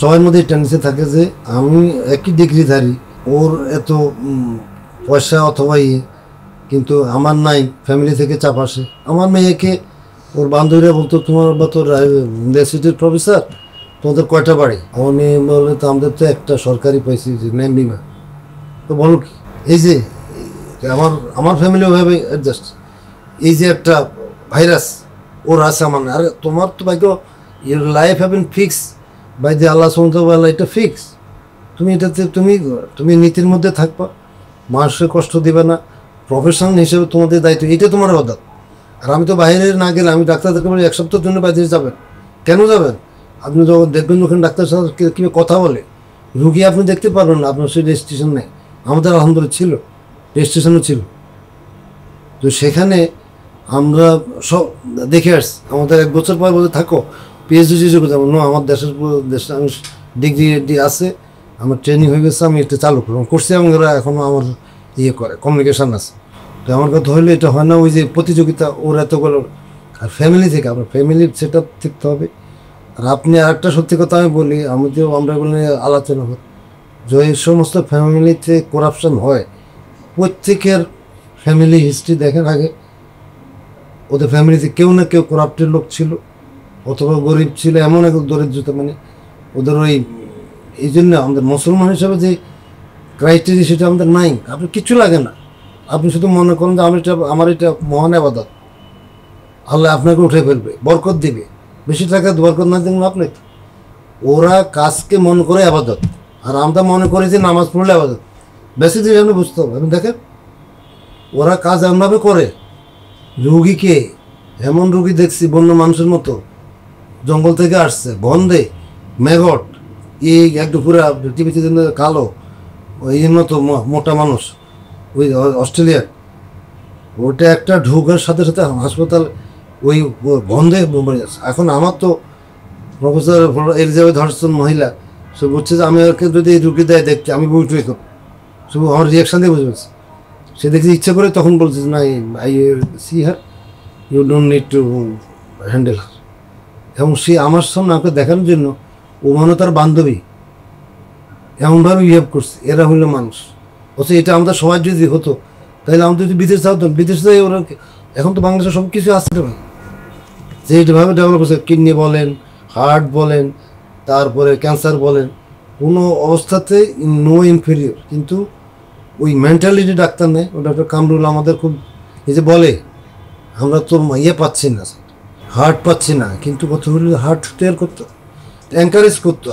সবার মধ্যে টেন্ডেন্সি থাকে যে আমি একই ডিগ্রিধারী, ওর এত পয়সা অথবা কিন্তু আমার নাই, ফ্যামিলি থেকে চাপ আসে। আমার মেয়েকে ওর বান্ধবীরা বলতো তোমার বা তোর ইউনিভার্সিটির প্রফেসর, তোমাদের কয়টা বাড়ি? আমার মেয়ে বলে তো আমাদের তো একটা সরকারি পাইছি যে নেম বিমা। তো বলো কি, এই যে আমার আমার ফ্যামিলি ওইভাবে অ্যাডজাস্ট, এই যে একটা ভাইরাস ওর আছে আমার না। আরে তোমার তো ভাগ্য, your life have been fix by যে আল্লাহ সুবহানাহু, এটা ফিক্স। তুমি এটাতে তুমি নীতির মধ্যে থাকবা, মানুষের কষ্ট দিবে না, প্রফেশনাল হিসেবে তোমাদের দায়িত্ব, এটা তোমার আদত। আর আমি তো বাইরে না গেলে, আমি ডাক্তারদেরকে বলি 1 সপ্তাহের জন্য বাইরে যাবেন। কেন যাবেন? আপনি যখন দেখবেন ওখানে ডাক্তার সাথে কীভাবে কথা বলে, রুগী আপনি দেখতে পারবেন না, আপনার সেই রেজিস্ট্রেশন নেই। আমাদের আলহামদুলিল্লাহ ছিল, রেজিস্ট্রেশনও ছিল। তো সেখানে আমরা সব দেখে আসছি। আমাদের 1 বছর পর বলতে থাকো পিএইচডি সুযোগ যাবো না, আমার দেশে আমি ডিগ্রি আছে, আমার ট্রেনিং হয়ে গেছে, আমি এটা চালু করছি এবং ওরা এখনও আমার করে কমিউনিকেশান আছে। তো আমার কথা হইলে এটা হয় না ওই যে প্রতিযোগিতা ওর এতগুলো। আর ফ্যামিলি থেকে আপনার ফ্যামিলির সেট আপ থাকতে হবে। আর আপনি আরেকটা সত্যি কথা আমি বলি, আমরা এগুলো নিয়ে আলোচনা করি, যে এই সমস্ত ফ্যামিলিতে করাপশন হয়, প্রত্যেকের ফ্যামিলি হিস্ট্রি দেখেন আগে। ওদের ফ্যামিলিতে কেউ না কেউ করাপ্টের লোক ছিল, অথবা গরিব ছিল, এমন এক দরিদ্রতা, মানে ওদের ওই এই জন্য আমাদের মুসলমান হিসাবে যে ক্রাইটেরিয়া সেটা আমাদের নাই। আপনার কিছু লাগে না, আপনি শুধু মনে করেন যে আমার এটা মহান আবাদত, আল্লাহ আপনাকে উঠে ফেলবে, বরকত দিবে, বেশি টাকা বরকত না দেবেন আপনি। ওরা কাজকে মনে করে আবাদত, আর আমরা মনে করি যে নামাজ পড়লে আবাদত। বেশি জিনিস আপনি বুঝতে হবে। আপনি দেখেন ওরা কাজ এমনভাবে করে, রুগীকে এমন রুগী দেখছি বন্য মানুষের মতো, জঙ্গল থেকে আসছে, গন্ধে মেঘট, এই একটু পুরো টিভিতে কালো, ওই মতো মোটা মানুষ, ওই অস্ট্রেলিয়ার, ওটা একটা ঢোকার সাথে সাথে হাসপাতাল ওই গন্ধে মরে যাচ্ছে। এখন আমার তো প্রফেসর এলিজাবেথ হডসন মহিলা, সে বলছে যে আমি ওকে যদি এই রুগী দেয় দেখতে, আমি বুঝবই করব, শুধু আমার রিয়াকশান দিয়ে বুঝে পেয়েছি। সে দেখছি ইচ্ছা করে তখন বলছে যে না, I see her, you don't need to handle her. এবং সে আমার সামনে আমাকে দেখানোর জন্য, ও মনে তার বান্ধবী এমনভাবে বিহেভ করছে। এরা হইলো মানুষ। অথচ এটা আমাদের সবাই যদি হতো, তাহলে আমাদের যদি বিদেশ যাওয়াতাম, বিদেশে যাই ওরা, এখন তো বাংলাদেশে সব কিছু আসতে পারে, যে এইভাবে ডেভেলপ করছে, কিডনি বলেন, হার্ট বলেন, তারপরে ক্যান্সার বলেন, কোনো অবস্থাতে নো ইনফেরিয়র। কিন্তু ওই মেন্টালিটি ডাক্তার নেই। ও ডক্টর কামরুল আমাদের খুব, এই যে বলে আমরা তো পাচ্ছি না, হার্ট পাচ্ছি না, কিন্তু কত হলে হার্ট তৈরি করতো, এনকারেজ করতো।